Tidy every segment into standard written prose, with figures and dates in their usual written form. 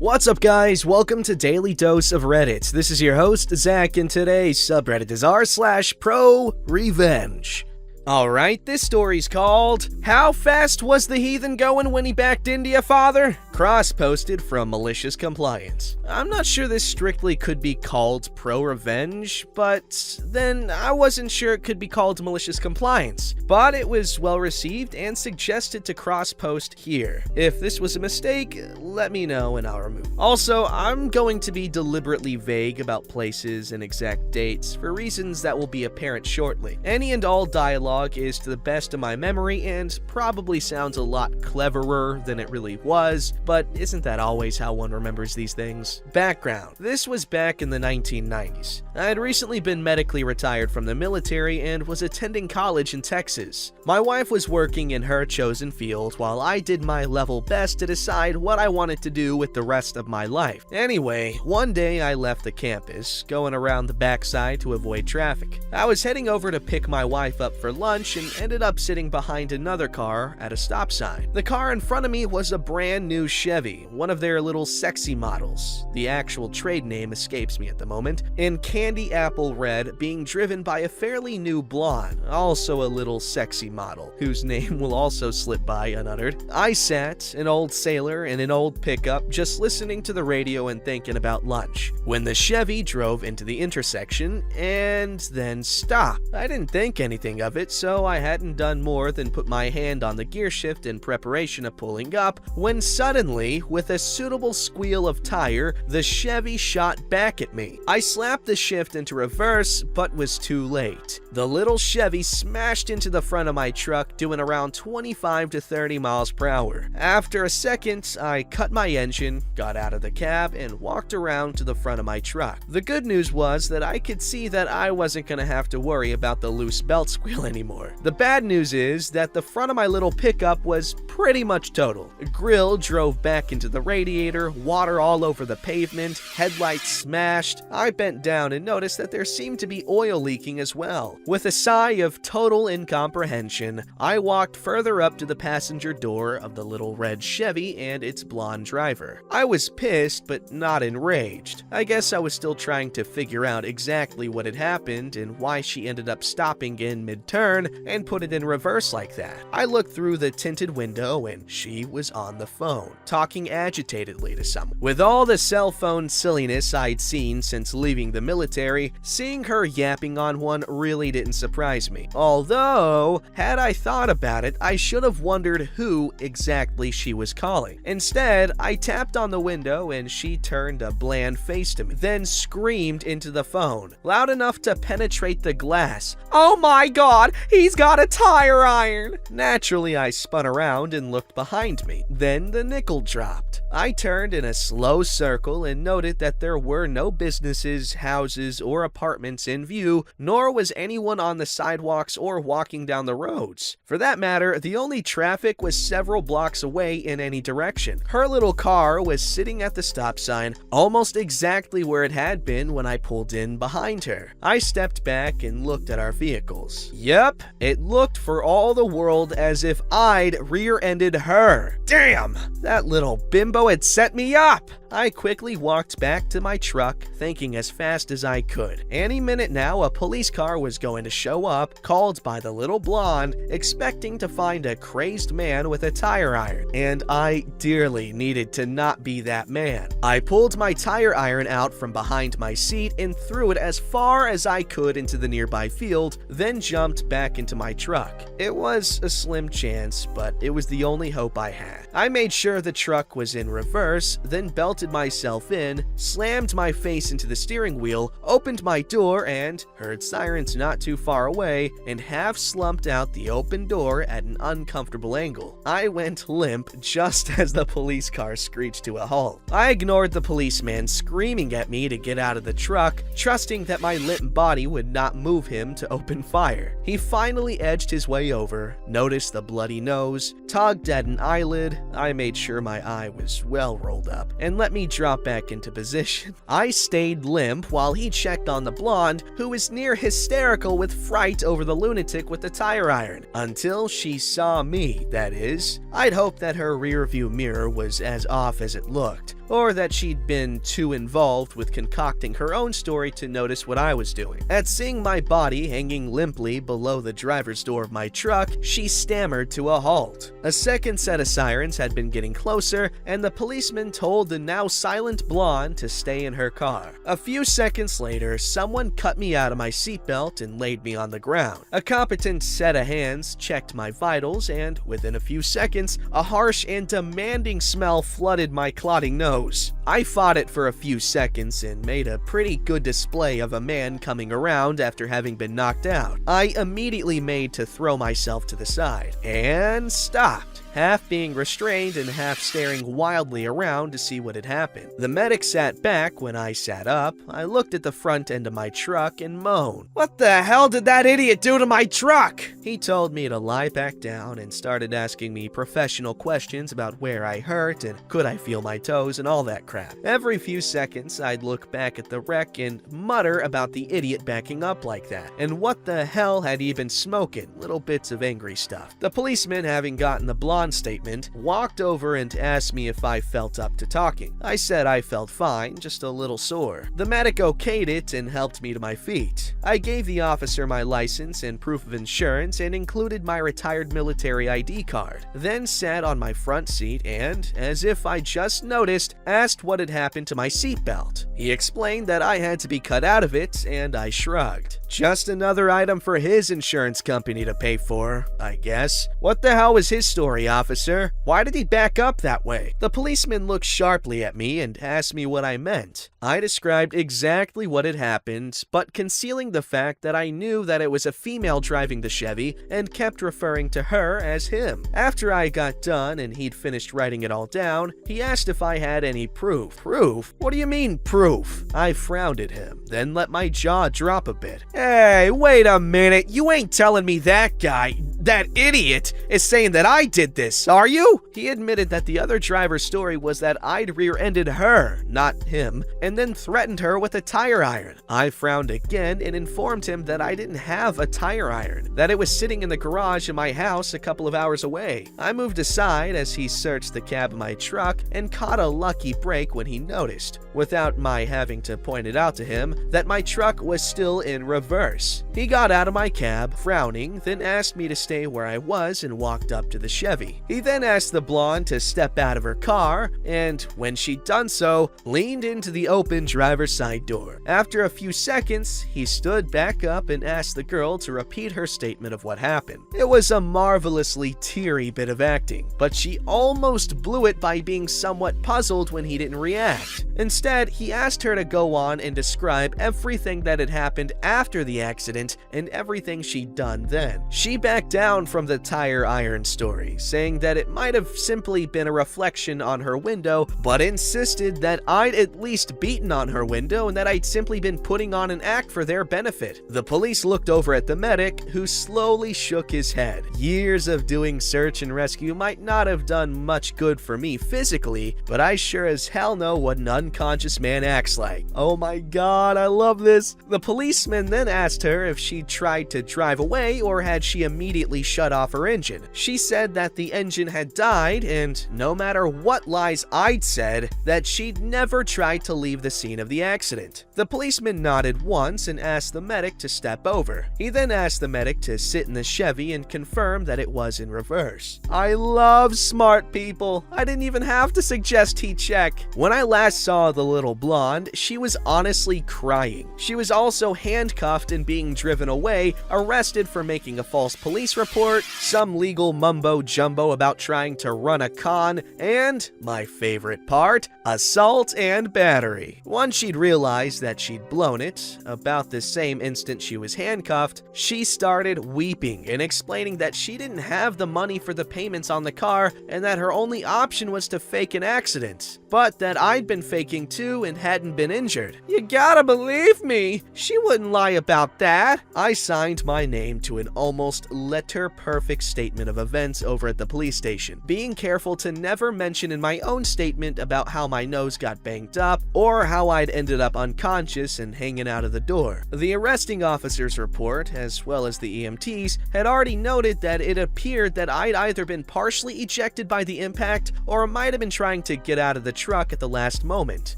What's up, guys? Welcome to Daily Dose of Reddit. This is your host, Zach, and today's subreddit is r/pro revenge. Alright, this story's called How Fast Was the Heathen Going When He Backed Into Your Father? Cross-posted from Malicious Compliance. I'm not sure this strictly could be called pro-revenge, but then I wasn't sure it could be called Malicious Compliance. But it was well-received and suggested to cross-post here. If this was a mistake, let me know and I'll remove it. Also, I'm going to be deliberately vague about places and exact dates for reasons that will be apparent shortly. Any and all dialogue is to the best of my memory and probably sounds a lot cleverer than it really was, but isn't that always how one remembers these things? Background. This was back in the 1990s. I had recently been medically retired from the military and was attending college in Texas. My wife was working in her chosen field while I did my level best to decide what I wanted to do with the rest of my life. Anyway, one day I left the campus, going around the backside to avoid traffic. I was heading over to pick my wife up for lunch and ended up sitting behind another car at a stop sign. The car in front of me was a brand new Chevy, one of their little sexy models. The actual trade name escapes me at the moment, in candy apple red, being driven by a fairly new blonde, also a little sexy model, whose name will also slip by unuttered. I sat, an old sailor in an old pickup, just listening to the radio and thinking about lunch, when the Chevy drove into the intersection and then stopped. I didn't think anything of it, so I hadn't done more than put my hand on the gear shift in preparation of pulling up, when suddenly, with a suitable squeal of tire, the Chevy shot back at me. I slapped the shift into reverse, but was too late. The little Chevy smashed into the front of my truck, doing around 25 to 30 miles per hour. After a second, I cut my engine, got out of the cab, and walked around to the front of my truck. The good news was that I could see that I wasn't gonna have to worry about the loose belt squeal anymore. The bad news is that the front of my little pickup was pretty much total. A grill drove back into the radiator, water all over the pavement, headlights smashed. I bent down and noticed that there seemed to be oil leaking as well. With a sigh of total incomprehension, I walked further up to the passenger door of the little red Chevy and its blonde driver. I was pissed, but not enraged. I guess I was still trying to figure out exactly what had happened and why she ended up stopping in mid-turn and put it in reverse like that. I looked through the tinted window and she was on the phone, talking agitatedly to someone. With all the cell phone silliness I'd seen since leaving the military, seeing her yapping on one really didn't surprise me. Although, had I thought about it, I should have wondered who exactly she was calling. Instead, I tapped on the window and she turned a bland face to me, then screamed into the phone, loud enough to penetrate the glass. "Oh my god, he's got a tire iron!" Naturally, I spun around and looked behind me. Then the nickel dropped. I turned in a slow circle and noted that there were no businesses, houses, or apartments in view, nor was anyone on the sidewalks or walking down the roads. For that matter, the only traffic was several blocks away in any direction. Her little car was sitting at the stop sign, almost exactly where it had been when I pulled in behind her. I stepped back and looked at our vehicles. Yep, it looked for all the world as if I'd rear-ended her. Damn! That little bimbo had set me up! I quickly walked back to my truck, thinking as fast as I could. Any minute now, a police car was going to show up, called by the little blonde, expecting to find a crazed man with a tire iron, and I dearly needed to not be that man. I pulled my tire iron out from behind my seat and threw it as far as I could into the nearby field, then jumped back into my truck. It was a slim chance, but it was the only hope I had. I made sure the truck was in reverse, then belted myself in, slammed my face into the steering wheel, opened my door and heard sirens not too far away, and half slumped out the open door at an uncomfortable angle. I went limp just as the police car screeched to a halt. I ignored the policeman screaming at me to get out of the truck, trusting that my limp body would not move him to open fire. He finally edged his way over, noticed the bloody nose, tugged at an eyelid. I made sure my eye was well rolled up, and let me drop back into position. I stayed limp while he checked on the blonde, who was near hysterical with fright over the lunatic with the tire iron, until she saw me, that is. I'd hoped that her rearview mirror was as off as it looked, or that she'd been too involved with concocting her own story to notice what I was doing. At seeing my body hanging limply below the driver's door of my truck, she stammered to a halt. A second set of sirens had been getting closer, and the policeman told the now silent blonde to stay in her car. A few seconds later, someone cut me out of my seatbelt and laid me on the ground. A competent set of hands checked my vitals, and within a few seconds, a harsh and demanding smell flooded my clotting nose. I fought it for a few seconds and made a pretty good display of a man coming around after having been knocked out. I immediately made to throw myself to the side and stopped, half being restrained and half staring wildly around to see what had happened. The medic sat back when I sat up. I looked at the front end of my truck and moaned, "What the hell did that idiot do to my truck?" He told me to lie back down and started asking me professional questions about where I hurt and could I feel my toes and all that crap. Every few seconds, I'd look back at the wreck and mutter about the idiot backing up like that, and what the hell had he been smoking, little bits of angry stuff. The policeman, having gotten the blonde statement, walked over and asked me if I felt up to talking. I said I felt fine, just a little sore. The medic okayed it and helped me to my feet. I gave the officer my license and proof of insurance and included my retired military ID card, then sat on my front seat and, as if I just noticed, asked what had happened to my seatbelt. He explained that I had to be cut out of it, and I shrugged. Just another item for his insurance company to pay for, I guess. What the hell was his story, officer? Why did he back up that way? The policeman looked sharply at me and asked me what I meant. I described exactly what had happened, but concealing the fact that I knew that it was a female driving the Chevy and kept referring to her as him. After I got done and he'd finished writing it all down, he asked if I had any proof. Proof? What do you mean, proof? I frowned at him, then let my jaw drop a bit. Hey, wait a minute. You ain't telling me that guy, that idiot, is saying that I did this, are you? He admitted that the other driver's story was that I'd rear-ended her, not him, and then threatened her with a tire iron. I frowned again and informed him that I didn't have a tire iron, that it was sitting in the garage in my house a couple of hours away. I moved aside as he searched the cab of my truck and caught a lucky break when he noticed, without my having to point it out to him, that my truck was still in reverse. He got out of my cab, frowning, then asked me to stay where I was and walked up to the Chevy. He then asked the blonde to step out of her car, and when she'd done so, leaned into the open driver's side door. After a few seconds, he stood back up and asked the girl to repeat her statement of what happened. It was a marvelously teary bit of acting, but she almost blew it by being somewhat puzzled when he didn't react. Instead, he asked her to go on and describe everything that had happened after the accident and everything she'd done then. She backed down from the tire iron story, saying that it might have simply been a reflection on her window, but insisted that I'd at least beaten on her window and that I'd simply been putting on an act for their benefit. The police looked over at the medic, who slowly shook his head. Years of doing search and rescue might not have done much good for me physically, but I sure as hell know what an unconscious man acts like. Oh my god, I love this. The policeman then asked her if she'd tried to drive away or had she immediately shut off her engine. She said that the engine had died, and no matter what lies I'd said, that she'd never tried to leave the scene of the accident. The policeman nodded once and asked the medic to step over. He then asked the medic to sit in the Chevy and confirm that it was in reverse. I love smart people. I didn't even have to suggest he check. When I last saw the little blonde, she was honestly crying. She was also handcuffed and being driven away, arrested for making a false police report, some legal mumbo-jumbo about trying to run a con, and, my favorite part, assault and battery. Once she'd realized that she'd blown it, about the same instant she was handcuffed, she started weeping and explaining that she didn't have the money for the payments on the car and that her only option was to fake an accident, but that I'd been faking too and hadn't been injured. You gotta believe me, she wouldn't lie about that. I signed my name to an almost picture-perfect statement of events over at the police station, being careful to never mention in my own statement about how my nose got banged up or how I'd ended up unconscious and hanging out of the door. The arresting officer's report, as well as the EMT's, had already noted that it appeared that I'd either been partially ejected by the impact or might have been trying to get out of the truck at the last moment.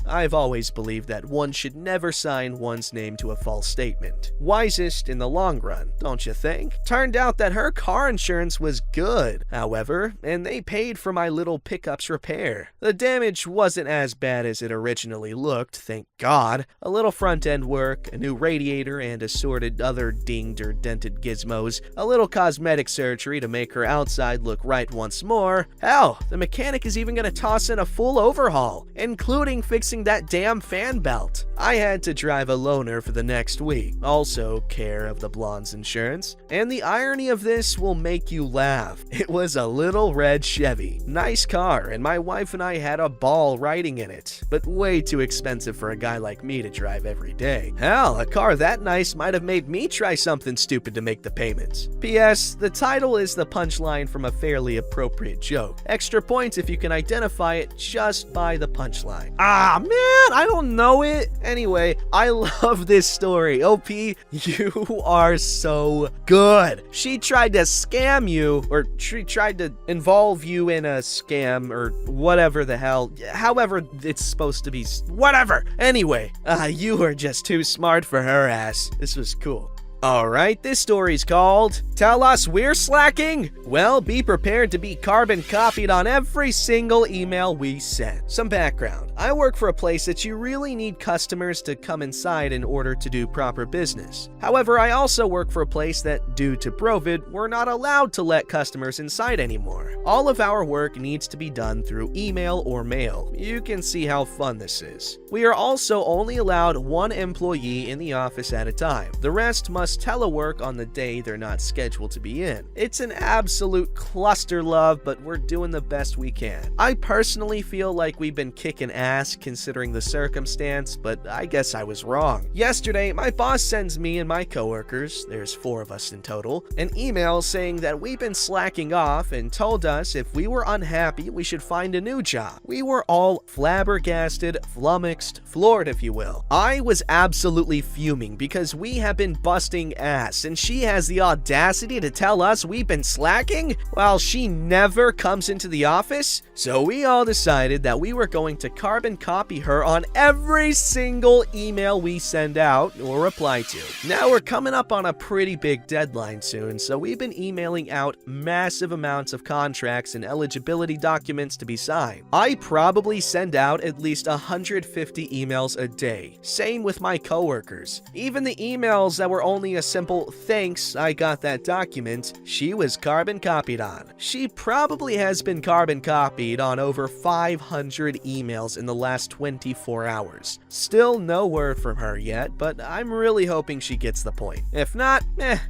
I've always believed that one should never sign one's name to a false statement. Wisest in the long run, don't you think? Turned out that her car insurance was good, however, and they paid for my little pickup's repair. The damage wasn't as bad as it originally looked, thank God. A little front-end work, a new radiator, and assorted other dinged or dented gizmos, a little cosmetic surgery to make her outside look right once more. Hell, the mechanic is even gonna toss in a full overhaul, including fixing that damn fan belt. I had to drive a loaner for the next week, also care of the blonde's insurance, and the irony of this will make you laugh. It was a little red Chevy. Nice car, and my wife and I had a ball riding in it, but way too expensive for a guy like me to drive every day. Hell, a car that nice might have made me try something stupid to make the payments. P.S. The title is the punchline from a fairly appropriate joke. Extra points if you can identify it just by the punchline. Ah, man, I don't know it. Anyway, I love this story. OP, you are so good. She tried to scam you, or she tried to involve you in a scam, or whatever the hell, however it's supposed to be, whatever. Anyway, you are just too smart for her ass. This was cool. Alright, this story's called Tell Us We're Slacking? Well, be prepared to be carbon copied on every single email we send. Some background. I work for a place that you really need customers to come inside in order to do proper business. However, I also work for a place that, due to Provid, we're not allowed to let customers inside anymore. All of our work needs to be done through email or mail. You can see how fun this is. We are also only allowed one employee in the office at a time. The rest must telework on the day they're not scheduled to be in. It's an absolute cluster love, but we're doing the best we can. I personally feel like we've been kicking ass considering the circumstance, but I guess I was wrong. Yesterday, my boss sends me and my coworkers, there's 4 of us in total, an email saying that we've been slacking off and told us if we were unhappy, we should find a new job. We were all flabbergasted, flummoxed, floored if you will. I was absolutely fuming because we have been busting ass, and she has the audacity to tell us we've been slacking while she never comes into the office. So we all decided that we were going to carbon copy her on every single email we send out or reply to. Now we're coming up on a pretty big deadline soon, so we've been emailing out massive amounts of contracts and eligibility documents to be signed. I probably send out at least 150 emails a day. Same with my coworkers. Even the emails that were only a simple thanks I got that document, she was carbon copied on. She probably has been carbon copied on over 500 emails in the last 24 hours. Still no word from her yet, but I'm really hoping she gets the point. If not,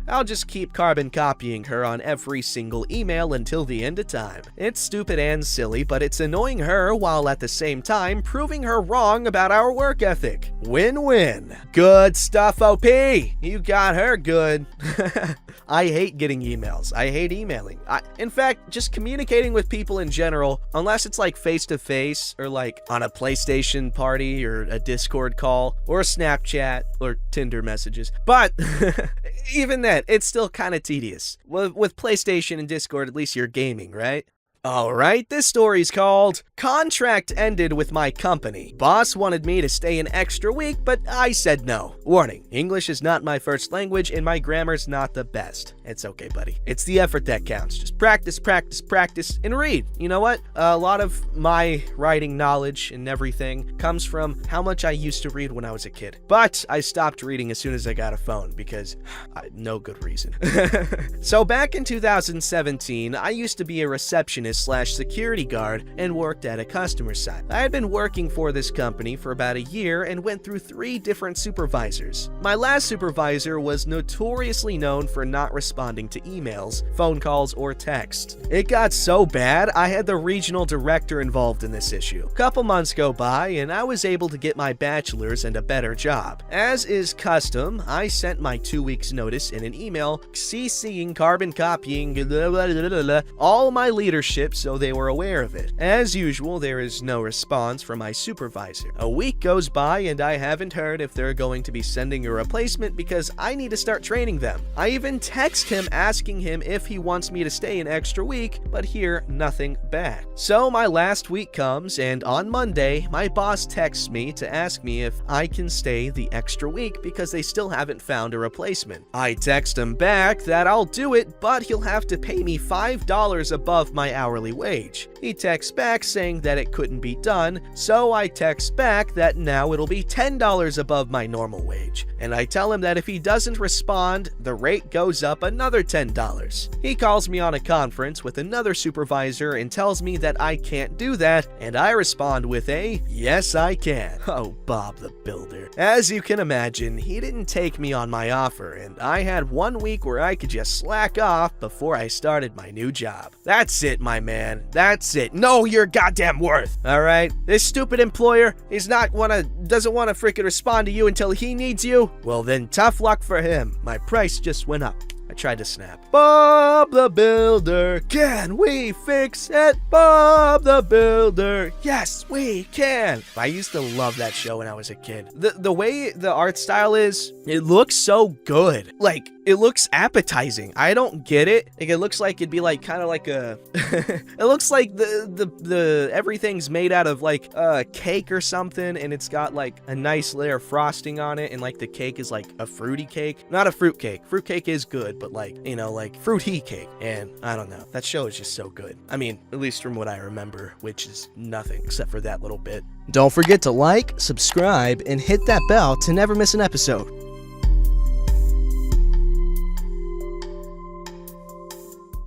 I'll just keep carbon copying her on every single email until the end of time. It's stupid and silly, but it's annoying her while at the same time proving her wrong about our work ethic. Win-win. Good stuff, OP. You got her good. I hate getting emails. I hate emailing. In fact, just communicating with people in general, unless it's like face-to-face or like on a PlayStation party or a Discord call or a Snapchat or Tinder messages. But even then, it's still kind of tedious. With PlayStation and Discord, at least you're gaming, right? Alright, this story's called Contract Ended with My Company. Boss wanted me to stay an extra week, but I said no. Warning, English is not my first language and my grammar's not the best. It's okay, buddy. It's the effort that counts. Just practice, practice, practice, and read. You know what? A lot of my writing knowledge and everything comes from how much I used to read when I was a kid. But I stopped reading as soon as I got a phone because no good reason. So back in 2017, I used to be a receptionist receptionist/security guard and worked at a customer site. I had been working for this company for about a year and went through 3 different supervisors. My last supervisor was notoriously known for not responding to emails, phone calls, or texts. It got so bad, I had the regional director involved in this issue. A couple months go by, and I was able to get my bachelor's and a better job. As is custom, I sent my 2 weeks notice in an email, CCing, carbon copying, all my leadership so they were aware of it. As usual, there is no response from my supervisor. A week goes by and I haven't heard if they're going to be sending a replacement because I need to start training them. I even text him asking him if he wants me to stay an extra week, but hear nothing back. So my last week comes, and on Monday, my boss texts me to ask me if I can stay the extra week because they still haven't found a replacement. I text him back that I'll do it, but he'll have to pay me $5 above my hourly wage. He texts back saying that it couldn't be done, so I text back that now it'll be $10 above my normal wage. And I tell him that if he doesn't respond, the rate goes up another $10. He calls me on a conference with another supervisor and tells me that I can't do that, and I respond with a, yes I can. Oh, Bob the Builder. As you can imagine, he didn't take me on my offer, and I had 1 week where I could just slack off before I started my new job. That's it, my man. That's it. Know your goddamn worth. Alright? This stupid employer doesn't want to freaking respond to you until he needs you? Well then, tough luck for him. My price just went up. I tried to snap. Bob the Builder, can we fix it? Bob the Builder, yes, we can. I used to love that show when I was a kid. The way the art style is, it looks so good. Like, it looks appetizing. I don't get it. Like, it looks like it'd be like kind of like a it looks like the everything's made out of like a cake or something, and it's got like a nice layer of frosting on it, and like the cake is like a fruity cake. Not a fruit cake. Fruit cake is good, but like, you know, like fruity cake. And I don't know. That show is just so good. I mean, at least from what I remember, which is nothing except for that little bit. Don't forget to like, subscribe, and hit that bell to never miss an episode.